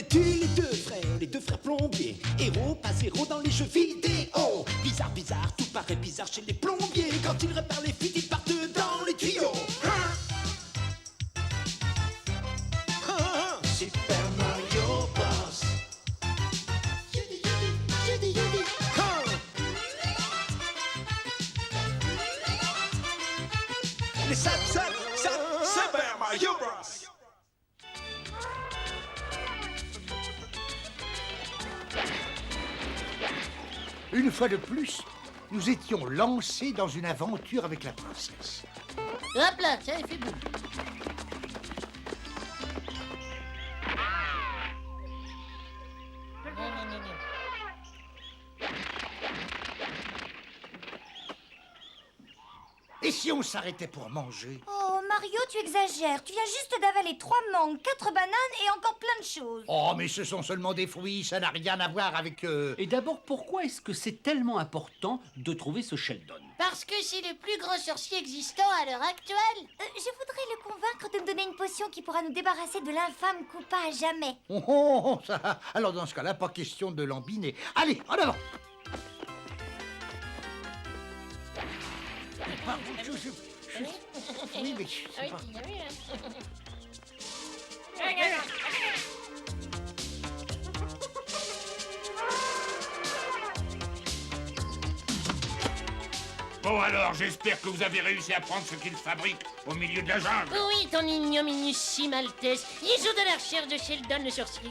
connais-tu les deux frères plombiers? Héros, pas zéro dans les jeux vidéo. Bizarre, bizarre, tout paraît bizarre chez les plombiers. Quand ils réparent les fuites, ils partent dans les tuyaux. Super Mario Bros. Les Super Mario Bros. Une fois de plus, nous étions lancés dans une aventure avec la princesse. Hop là, tiens, il fait boum. Et si on s'arrêtait pour manger? Oh, Mario, tu exagères. Tu viens juste d'avaler 3 mangues, 4 bananes et encore plein de choses. Oh, mais ce sont seulement des fruits, ça n'a rien à voir avec... Et d'abord, pourquoi est-ce que c'est tellement important de trouver ce Sheldon? Parce que c'est le plus grand sorcier existant à l'heure actuelle. Je voudrais le convaincre de me donner une potion qui pourra nous débarrasser de l'infâme Koopa à jamais. Oh, ça... Alors dans ce cas-là, pas question de l'embiner. Allez, en avant! Oui, mais je sais pas. Bon alors, j'espère que vous avez réussi à prendre ce qu'ils fabriquent au milieu de la jungle. Oui, ton ignominie si maltaise. Ils ont de la recherche de Sheldon le sorcier.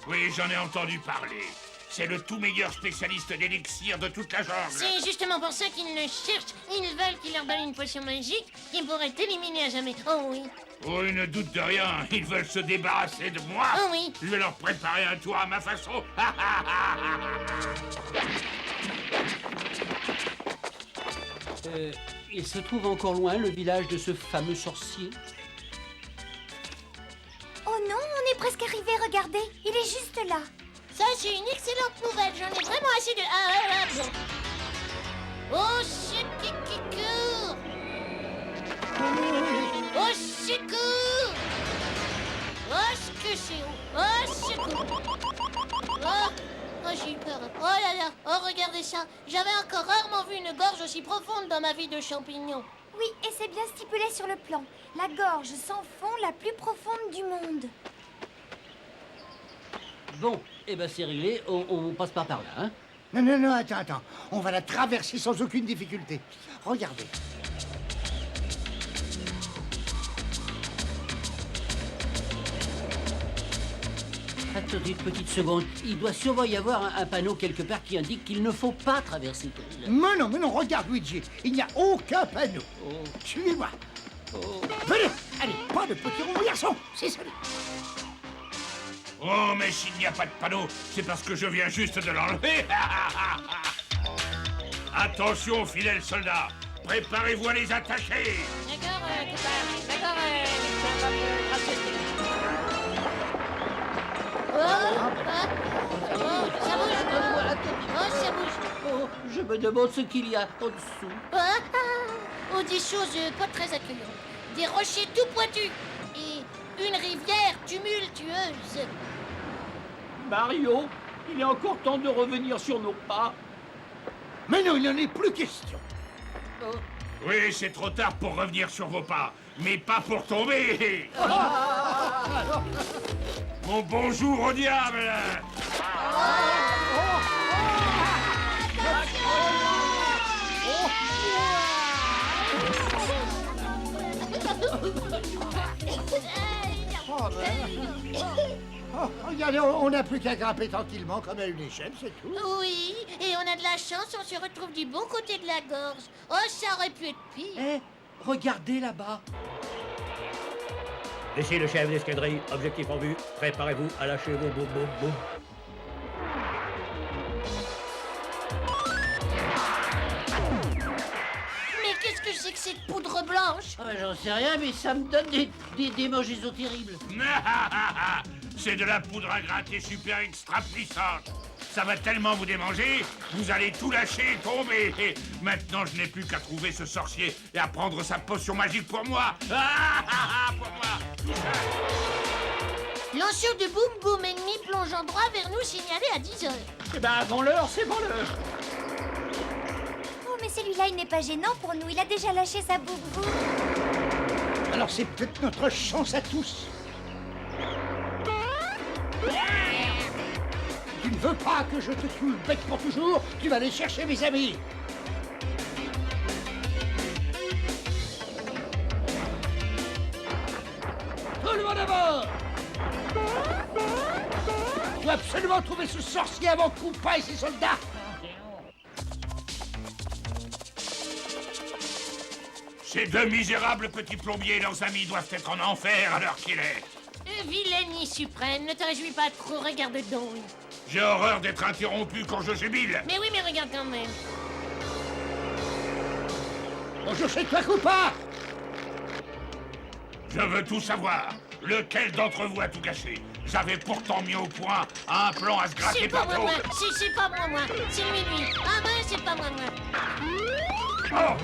Oui, j'en ai entendu parler. C'est le tout meilleur spécialiste d'élixir de toute la jungle. C'est justement pour ça qu'ils le cherchent. Ils veulent qu'il leur donne une potion magique qui pourrait t'éliminer à jamais. Oh oui. Oh, ne doute de rien, ils veulent se débarrasser de moi. Oh oui. Je vais leur préparer un tour à ma façon. Il se trouve encore loin, le village de ce fameux sorcier? Oh non, on est presque arrivé, regardez. Il est juste là. Ça, c'est une excellente nouvelle. J'en ai vraiment assez de... bon. Oh, secours! Au secours! Oh, ce que c'est haut! Oh, secours! Oh, j'ai eu peur. Oh là là! Oh, regardez ça! J'avais encore rarement vu une gorge aussi profonde dans ma vie de champignon. Oui, et c'est bien stipulé sur le plan. La gorge sans fond la plus profonde du monde. Bon, eh ben c'est réglé, on passe pas par là, hein? Non, attends. On va la traverser sans aucune difficulté. Regardez. Attendez une petite seconde. Il doit sûrement y avoir un panneau quelque part qui indique qu'il ne faut pas traverser. Mais non, regarde, Luigi. Il n'y a aucun panneau. Oh. Suivez-moi. Oh. Venez. Allez, pas de petit rond, garçon. C'est ça. Oh, mais s'il n'y a pas de panneau, c'est parce que je viens juste de l'enlever. Attention, fidèles soldats. Préparez-vous à les attacher. D'accord, d'accord, ça bouge. Oh, ça bouge. Oh, je me demande ce qu'il y a en dessous. Oh, des choses pas très accueillantes. Des rochers tout pointus. Et une rivière tumultueuse. Mario, il est encore temps de revenir sur nos pas. Mais non, il n'en est plus question. Oh. Oui, c'est trop tard pour revenir sur vos pas, mais pas pour tomber. Mon bonjour au diable. Oh, regardez, on n'a plus qu'à grimper tranquillement comme à une échelle, c'est tout. Oui, et on a de la chance, on se retrouve du bon côté de la gorge. Oh, ça aurait pu être pire. Eh, regardez là-bas. Ici le chef d'escadrille, objectif en vue. Préparez-vous à lâcher vos boum boum boum. Mais qu'est-ce que c'est que cette poudre blanche? Ah, j'en sais rien, mais ça me donne des démangeaisons terribles. C'est de la poudre à gratter super extra puissante. Ça va tellement vous démanger, vous allez tout lâcher et tomber. Maintenant, je n'ai plus qu'à trouver ce sorcier et à prendre sa potion magique pour moi. Pour moi, tout seul. Lanceur de boum boum ennemi plongeant droit vers nous signalé à 10h. Eh ben, avant l'heure, c'est avant l'heure. Oh, mais celui-là, il n'est pas gênant pour nous. Il a déjà lâché sa boum-boum. Alors c'est peut-être notre chance à tous. Tu ne veux pas que je te tue le bec pour toujours? Tu vas aller chercher mes amis. Tout le monde à bord! Je dois absolument trouver ce sorcier avant Koopa et ses soldats. Ces deux misérables petits plombiers et leurs amis doivent être en enfer à l'heure qu'il est. Vilainie suprême, ne te réjouis pas trop, regarde donc. J'ai horreur d'être interrompu quand je jubile. Mais oui, mais regarde quand même. Bonjour chez toi, Koopa. Je veux tout savoir. Lequel d'entre vous a tout gâché? J'avais pourtant mis au point un plan à se gratter C'est pas partout. moi. C'est pas moi. C'est lui. Ah ben, c'est pas moi. Oh!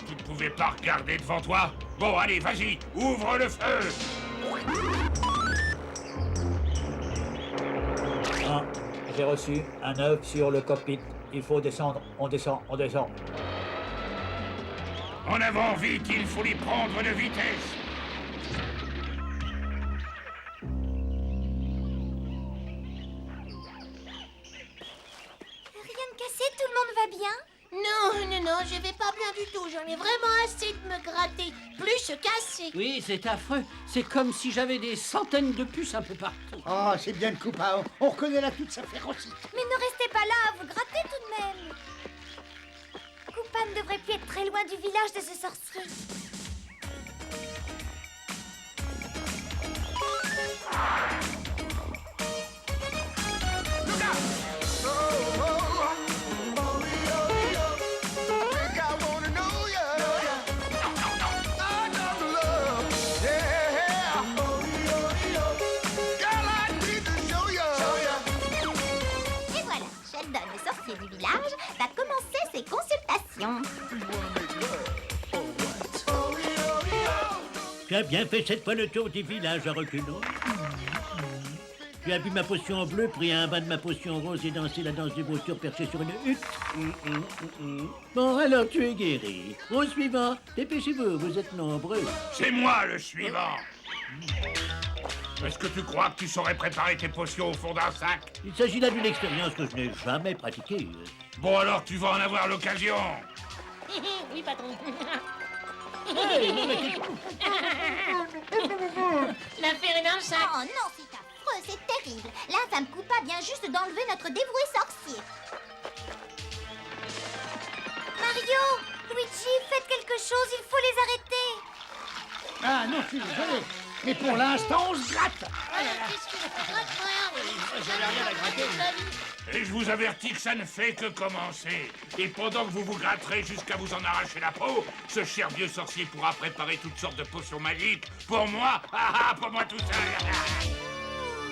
Tu ne pouvais pas regarder devant toi? Bon, allez, vas-y, ouvre le feu! Ah, j'ai reçu un œuf sur le cockpit. Il faut descendre. On descend, on descend. En avant, vite, il faut les prendre de vitesse! Rien de cassé, tout le monde va bien? Non, je vais pas bien du tout. J'en ai vraiment assez de me gratter. Plus se casser. Oui, c'est affreux. C'est comme si j'avais des centaines de puces un peu partout. Oh, c'est bien de Koopa. On reconnaît là toute sa férocité. Mais ne restez pas là à vous gratter tout de même. Koopa ne devrait plus être très loin du village de ce sorcier. Et voilà, Sheldon, le sorcier du village, va commencer ses consultations. Tu as bien fait cette fois le tour du village à reculons. Tu as bu ma potion bleue, pris un bain de ma potion rose et dansé la danse des vautours perchés sur une hutte. Bon, alors tu es guéri. Au suivant, dépêchez-vous, vous êtes nombreux. C'est moi le suivant! Est-ce que tu crois que tu saurais préparer tes potions au fond d'un sac? Il s'agit là d'une expérience que je n'ai jamais pratiquée. Bon, alors tu vas en avoir l'occasion! Oui, patron. Hey, non, mais qu'est-ce L'affaire est dans le sac. Oh non, c'est affreux, c'est terrible. La femme Koopa vient juste d'enlever notre dévoué sorcier. Mario, Luigi, faites quelque chose, il faut les arrêter. Ah non, je suis désolé. Mais pour l'instant, on se gratte. Qu'est-ce qu'il faut gratter? J'avais rien à gratter. Et je vous avertis que ça ne fait que commencer. Et pendant que vous vous gratterez jusqu'à vous en arracher la peau, ce cher vieux sorcier pourra préparer toutes sortes de potions magiques. Pour moi, pour moi tout seul.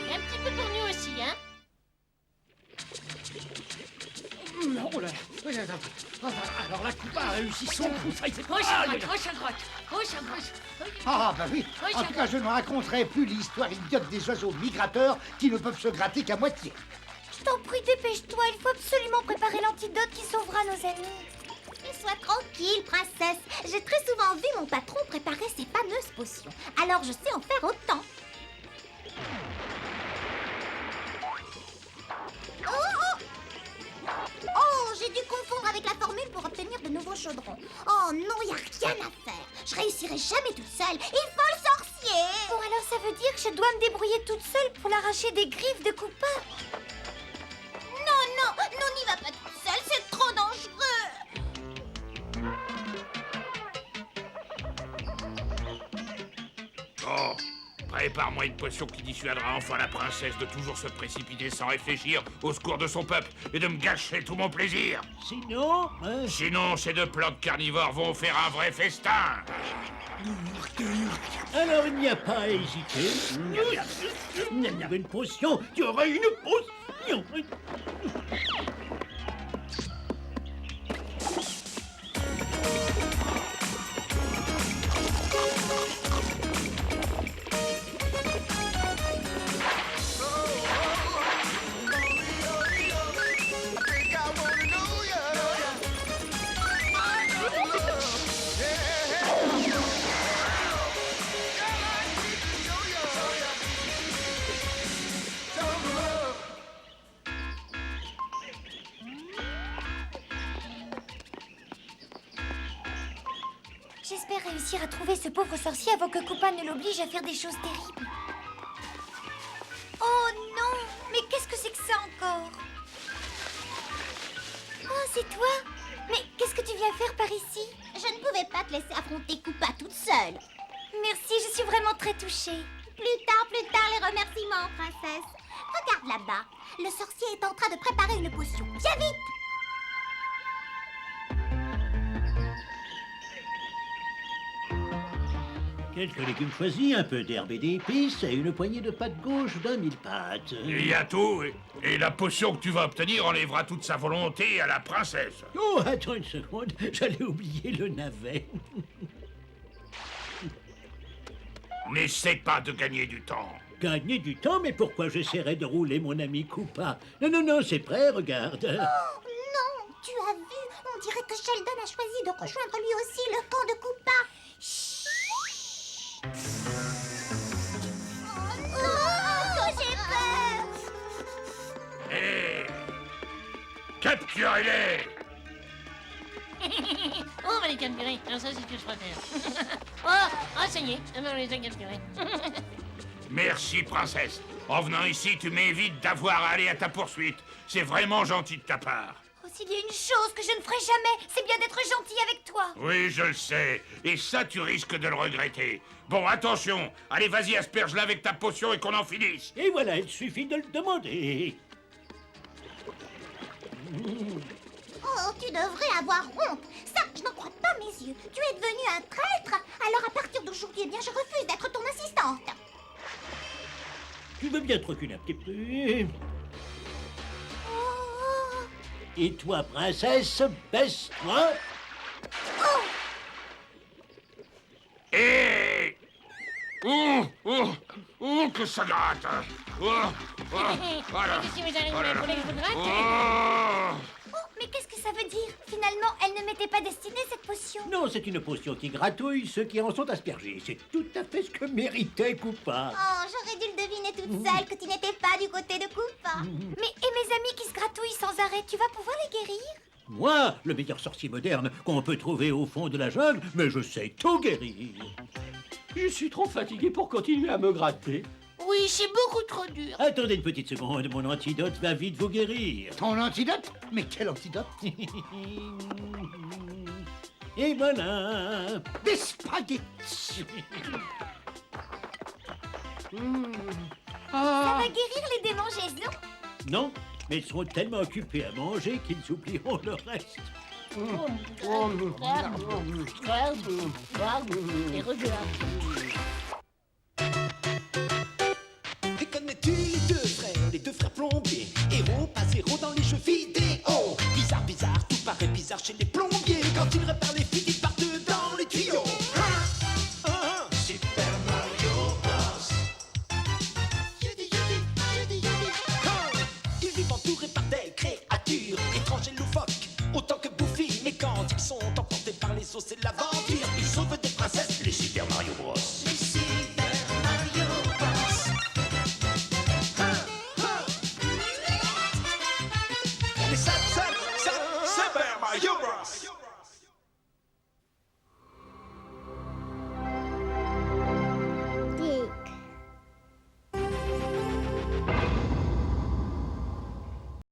Et un petit peu pour nous aussi, hein. Oh là. Alors la Koopa a réussi son coup. Ça, il s'est Gauche à droite, gauche à droite, gauche à gauche. Ah bah oui. En tout cas, je ne raconterai plus l'histoire idiote des oiseaux migrateurs qui ne peuvent se gratter qu'à moitié. Je t'en prie, dépêche-toi, il faut absolument préparer l'antidote qui sauvera nos amis. Sois tranquille, princesse. J'ai très souvent vu mon patron préparer ces fameuses potions. Alors je sais en faire autant. Oh, j'ai dû confondre avec la formule pour obtenir de nouveaux chaudrons. Oh non, y a rien à faire. Je réussirai jamais toute seule. Il faut le sorcier. Bon, alors ça veut dire que je dois me débrouiller toute seule pour l'arracher des griffes de Koopa. Non, n'y va pas toute seule, c'est trop dangereux. Oh, prépare-moi une potion qui dissuadera enfin la princesse de toujours se précipiter sans réfléchir au secours de son peuple et de me gâcher tout mon plaisir. Sinon, hein, Sinon, ces deux plantes carnivores vont faire un vrai festin. alors il n'y a pas à hésiter. Une potion, tu auras une potion. réussir à trouver ce pauvre sorcier avant que Coupin ne l'oblige à faire des choses terribles. Oh non! Mais qu'est-ce que c'est que ça encore? Oh, c'est toi? Mais qu'est-ce que tu viens faire par ici? Je ne pouvais pas te laisser affronter Koopa toute seule. Merci, je suis vraiment très touchée. Plus tard, les remerciements, princesse. Regarde là-bas. Le sorcier est en train de préparer une potion. Viens vite! Quelques légumes choisis, un peu d'herbe et d'épices et une poignée de pâte gauche d'un mille pâtes. Il y a tout, et la potion que tu vas obtenir enlèvera toute sa volonté à la princesse. Oh, attends une seconde, j'allais oublier le navet. N'essaie pas de gagner du temps. Gagner du temps, mais pourquoi j'essaierais de rouler mon ami Koopa? Non, c'est prêt, regarde. Oh non, tu as vu? On dirait que Sheldon a choisi de rejoindre lui aussi le camp de Koopa. Oh, j'ai peur! Hé! Capturez-les! On va les capturer. Alors ça, c'est ce que je préfère. Oh, ça y est, on les a capturés. Merci, princesse. En venant ici, tu m'évites d'avoir à aller à ta poursuite. C'est vraiment gentil de ta part. Oh, s'il y a une chose que je ne ferai jamais, c'est bien d'être gentille avec toi. Oui, je le sais. Et ça, tu risques de le regretter. Bon, attention. Allez, vas-y, asperge-la avec ta potion et qu'on en finisse. Et voilà, il suffit de le demander. Oh, tu devrais avoir honte. Ça, je n'en crois pas mes yeux. Tu es devenu un traître. Alors à partir d'aujourd'hui, eh bien, je refuse d'être ton assistante. Tu veux bien te reculer un petit peu? Oh, Et toi, princesse, baisse-toi. Et... que ça gratte. Voilà. Qu'est-ce que vous allez Oh là là. vous voulez que je vous gratte? Oh. Oh, mais qu'est-ce que ça veut dire? Finalement, elle ne m'était pas destinée, cette potion. Non, c'est une potion qui gratouille ceux qui en sont aspergés. C'est tout à fait ce que méritait Koopa. oh, j'aurais dû le deviner toute seule que tu n'étais pas du côté de Koopa. Mais et mes amis qui se gratouillent sans arrêt, tu vas pouvoir les guérir? Moi, le meilleur sorcier moderne qu'on peut trouver au fond de la jungle, mais je sais tout guérir. Je suis trop fatigué pour continuer à me gratter. Oui, c'est beaucoup trop dur. Attendez une petite seconde, mon antidote va vite vous guérir. Ton antidote? Mais quel antidote? Et voilà. Des spaghettis! Ça va guérir les démangeaisons? Non, mais ils seront tellement occupés à manger qu'ils oublieront le reste. Et regarde.